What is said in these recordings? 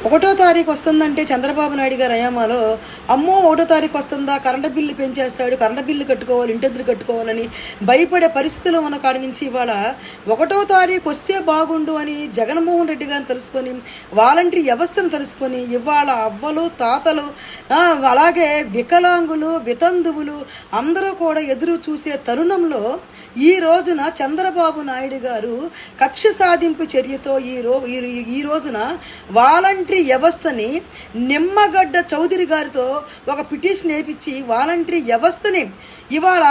ఒకటో తారీఖు వస్తుందంటే చంద్రబాబు నాయుడు గారి హయాంలో అమ్మో ఒకటో తారీఖు వస్తుందా, కరెంటు బిల్లు పెంచేస్తాడు, కరెంటు బిల్లు కట్టుకోవాలి, ఇంటెద్దులు కట్టుకోవాలని భయపడే పరిస్థితులు ఉన్న కాడి నుంచి ఇవాళ ఒకటో తారీఖు వస్తే బాగుండు అని జగన్మోహన్ రెడ్డి గారిని తెలుసుకొని వాలంటరీ వ్యవస్థను తెలుసుకొని ఇవాళ అవ్వలు తాతలు అలాగే వికలాంగులు వితంతువులు అందరూ కూడా ఎదురు చూసే తరుణంలో ఈ రోజున చంద్రబాబు నాయుడు గారు కక్ష సాధింపు చర్యతో ఈ రోజున వాలంటరీ వ్యవస్థని నిమ్మగడ్డ చౌదరి గారితో ఒక పిటిషన్ వేయించి వాలంటరీ వ్యవస్థని ఇవాళ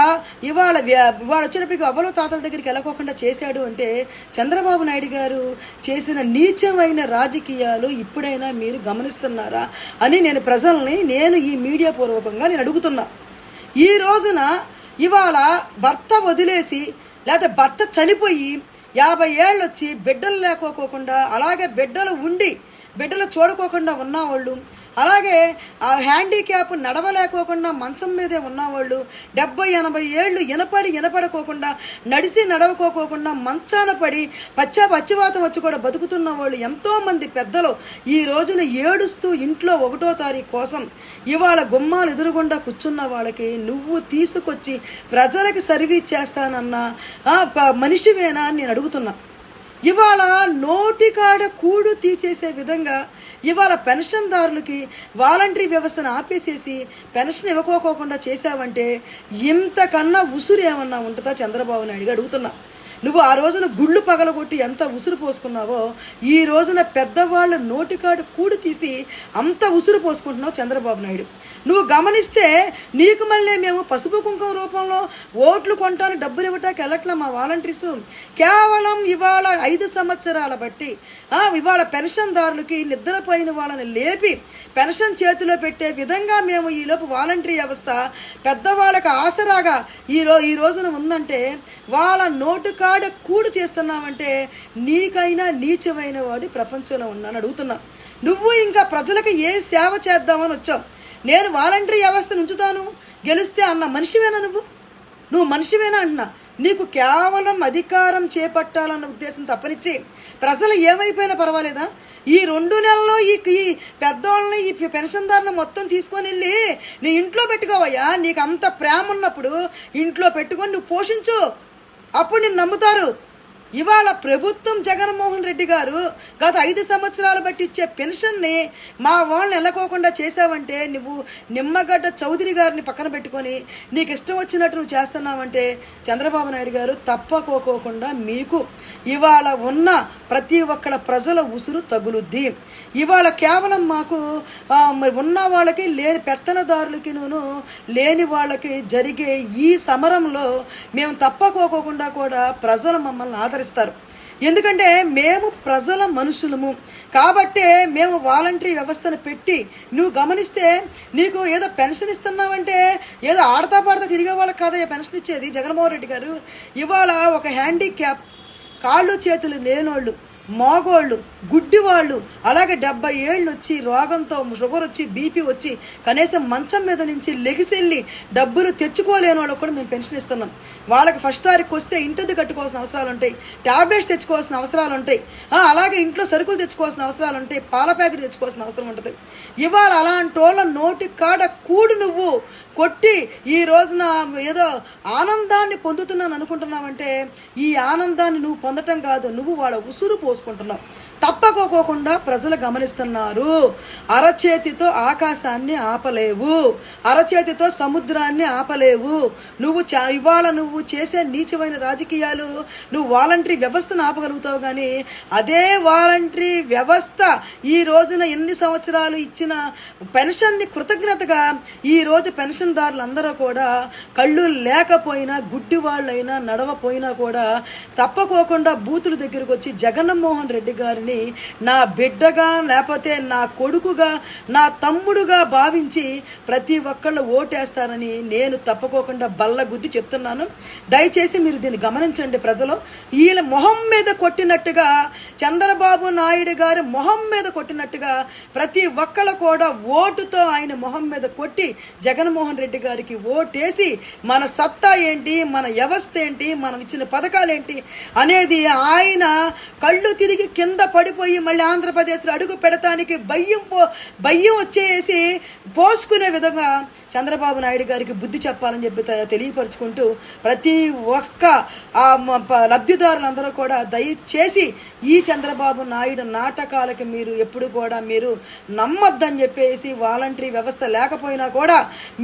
వచ్చినప్పటికీ అవ్వలో తాతల దగ్గరికి వెళ్ళకోకుండా చేశాడు అంటే చంద్రబాబు నాయుడు గారు చేసిన నీచమైన రాజకీయాలు ఇప్పుడైనా మీరు గమనిస్తున్నారా అని నేను ప్రజల్ని ఈ మీడియా పూర్వకంగా నేను అడుగుతున్నా. ఈ రోజున ఇవాళ భర్త వదిలేసి లేదా భర్త చనిపోయి 50 ఏళ్ళు వచ్చి బిడ్డలు లేకోకుండా అలాగే బిడ్డలు ఉండి బిడ్డలు చూడుకోకుండా ఉన్నవాళ్ళు అలాగే ఆ హ్యాండిక్యాప్ నడవలేకోకుండా మంచం మీదే ఉన్నవాళ్ళు 70-80 ఏళ్ళు వినపడకోకుండా నడవకోకుండా మంచాన పడి పచ్చివాతం వచ్చి కూడా బతుకుతున్న వాళ్ళు ఎంతోమంది పెద్దలు ఈ రోజున ఏడుస్తూ ఇంట్లో ఒకటో తారీఖు కోసం ఇవాళ గుమ్మాలు ఎదురుగుండా కూర్చున్న వాళ్ళకి నువ్వు తీసుకొచ్చి ప్రజలకు సర్వీస్ చేస్తానన్నా మనిషివేనా అని నేను అడుగుతున్నా. ఇవాళ నోటికాడ కూడు తీసేసే విధంగా ఇవాళ పెన్షన్దారులకి వాలంటరీ వ్యవస్థను ఆపేసేసి పెన్షన్ ఇవ్వకోకుండా చేశావంటే ఇంతకన్నా ఉసురు ఏమన్నా ఉంటుందా చంద్రబాబు నాయుడు అడుగుతున్నా. నువ్వు ఆ రోజున గుళ్ళు పగలగొట్టి ఎంత ఉసురు పోసుకున్నావో ఈ రోజున పెద్దవాళ్ళు నోటికాడు కూడు తీసి అంత ఉసురు పోసుకుంటున్నావు చంద్రబాబు నాయుడు. నువ్వు గమనిస్తే నీకు మళ్ళీ మేము పసుపు కుంకుమ రూపంలో ఓట్లు కొంటాను డబ్బులు ఇవ్వటానికి వెళ్ళట్లా మా వాలంటీర్స్. కేవలం ఇవాళ 5 సంవత్సరాల బట్టి ఇవాళ పెన్షన్దారులకి నిద్రపోయిన వాళ్ళని లేపి పెన్షన్ చేతిలో పెట్టే విధంగా మేము ఈలోపు వాలంటరీ వ్యవస్థ పెద్దవాళ్ళకి ఆసరాగా ఈ రోజున ఉందంటే వాళ్ళ నోటుకాడ కూడు తీస్తున్నామంటే నీకైనా నీచమైన వాడు ప్రపంచంలో ఉన్నాను అడుగుతున్నా. నువ్వు ఇంకా ప్రజలకు ఏ సేవ చేద్దామని వచ్చావు. నేను వాలంటరీ వ్యవస్థను ఉంచుతాను గెలిస్తే అన్న మనిషివేనా నువ్వు మనిషివేనా అంటున్నా. నీకు కేవలం అధికారం చేపట్టాలన్న ఉద్దేశం తప్పనిచ్చి ప్రజలు ఏమైపోయినా పర్వాలేదా? ఈ 2 నెలల్లో ఈ పెద్దోళ్ళని ఈ పెన్షన్దారుని మొత్తం తీసుకొని వెళ్ళి నీ ఇంట్లో పెట్టుకోవయ్యా. నీకు అంత ప్రేమ ఉన్నప్పుడు ఇంట్లో పెట్టుకొని నువ్వు పోషించు, అప్పుడు నిన్ను నమ్ముతారు. ఇవాళ ప్రభుత్వం జగన్మోహన్ రెడ్డి గారు గత 5 సంవత్సరాలు బట్టి ఇచ్చే పెన్షన్ని మా వాళ్ళని వెళ్ళకోకుండా చేసావంటే నువ్వు నిమ్మగడ్డ చౌదరి గారిని పక్కన పెట్టుకొని నీకు ఇష్టం వచ్చినట్టు నువ్వు చేస్తున్నావంటే చంద్రబాబు నాయుడు గారు తప్పకోకుండా మీకు ఇవాళ ఉన్న ప్రతి ఒక్కళ్ళ ప్రజల ఉసురు తగులుద్ది. ఇవాళ కేవలం మాకు ఉన్న వాళ్ళకి లేని పెత్తనదారులకి లేని వాళ్ళకి జరిగే ఈ సమరంలో మేము తప్పకోకుండా కూడా ప్రజలు మమ్మల్ని ఆదరిస్తారు. ఎందుకంటే మేము ప్రజల మనుషులము కాబట్టే మేము వాలంటరీ వ్యవస్థను పెట్టి నువ్వు గమనిస్తే నీకు ఏదో పెన్షన్ ఇస్తున్నావంటే ఏదో ఆడతా పాడతా తిరిగే వాళ్ళకి కాదా పెన్షన్ ఇచ్చేది జగన్మోహన్ రెడ్డి గారు. ఇవాళ ఒక హ్యాండిక్యాప్ కాళ్ళు చేతులు లేనోళ్ళు మోగోళ్ళు గుడ్డివాళ్ళు అలాగే 70 ఏళ్ళు వచ్చి రోగంతో షుగర్ వచ్చి బీపీ వచ్చి కనీసం మంచం మీద నుంచి లెగిసెళ్ళి డబ్బులు తెచ్చుకోలేని వాళ్ళకి కూడా మేము పెన్షన్ ఇస్తున్నాం. వాళ్ళకి ఫస్ట్ తారీఖు వస్తే ఇంటిది కట్టుకోవాల్సిన అవసరాలు ఉంటాయి, ట్యాబ్లెట్స్ తెచ్చుకోవాల్సిన అవసరాలు ఉంటాయి, అలాగే ఇంట్లో సరుకులు తెచ్చుకోవాల్సిన అవసరాలు ఉంటాయి, పాల ప్యాకెట్ తెచ్చుకోవాల్సిన అవసరం ఉంటుంది. ఇవాళ అలాంటి వాళ్ళ నోటి కాడ కూడు నువ్వు కొట్టి ఈ రోజున ఏదో ఆనందాన్ని పొందుతున్నాను అనుకుంటున్నావంటే ఈ ఆనందాన్ని నువ్వు పొందటం కాదు, నువ్వు వాళ్ళ ఉసురు పోసుకుంటున్నావు. తప్పకోకుండా ప్రజలు గమనిస్తున్నారు. అరచేతితో ఆకాశాన్ని ఆపలేవు, అరచేతితో సముద్రాన్ని ఆపలేవు. ఇవాళ నువ్వు చేసే నీచమైన రాజకీయాలు నువ్వు వాలంటరీ వ్యవస్థను ఆపగలుగుతావు కానీ అదే వాలంటరీ వ్యవస్థ ఈ రోజున ఎన్ని సంవత్సరాలు ఇచ్చిన పెన్షన్ని కృతజ్ఞతగా ఈ రోజు పెన్షన్దారులు అందరూ కూడా కళ్ళు లేకపోయినా గుడ్డి వాళ్ళైనా నడవపోయినా కూడా తప్పకోకుండా బూతుల దగ్గరకు వచ్చి జగన్మోహన్ రెడ్డి గారిని నా బిడ్డగా లేకపోతే నా కొడుకుగా నా తమ్ముడుగా భావించి ప్రతి ఒక్కళ్ళు ఓటేస్తారని నేను తప్పకోకుండా బల్లగుద్ది చెప్తున్నాను. దయచేసి మీరు దీన్ని గమనించండి. ప్రజలు వీళ్ళ మొహం మీద కొట్టినట్టుగా చంద్రబాబు నాయుడు గారి మొహం మీద కొట్టినట్టుగా ప్రతి ఒక్కళ్ళు కూడా ఓటుతో ఆయన మొహం మీద కొట్టి జగన్మోహన్ రెడ్డి గారికి ఓటేసి మన సత్తా ఏంటి, మన వ్యవస్థ ఏంటి, మనం ఇచ్చిన పథకాలు ఏంటి అనేది ఆయన కళ్ళు తిరిగి కింద పడిపోయి మళ్ళీ ఆంధ్రప్రదేశ్లో అడుగు పెడతానికి భయం వచ్చేసి పోసుకునే విధంగా చంద్రబాబు నాయుడు గారికి బుద్ధి చెప్పాలని చెప్పి తెలియపరుచుకుంటూ ప్రతి ఒక్క లబ్ధిదారులందరూ కూడా దయచేసి ఈ చంద్రబాబు నాయుడు నాటకాలకి మీరు ఎప్పుడు కూడా మీరు నమ్మొద్దని చెప్పేసి వాలంటరీ వ్యవస్థ లేకపోయినా కూడా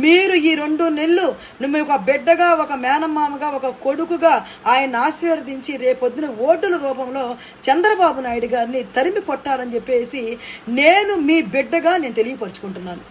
మీరు ఈ 2 నెలలు నువ్వు ఒక బిడ్డగా, ఒక మేనమామగా, ఒక కొడుకుగా ఆయన ఆశీర్వదించి రేపొద్దున ఓటుల రూపంలో చంద్రబాబు నాయుడు గారిని తరిమి కొట్టాలని చెప్పేసి నేను మీ బిడ్డగా నేను తెలియపరుచుకుంటున్నాను.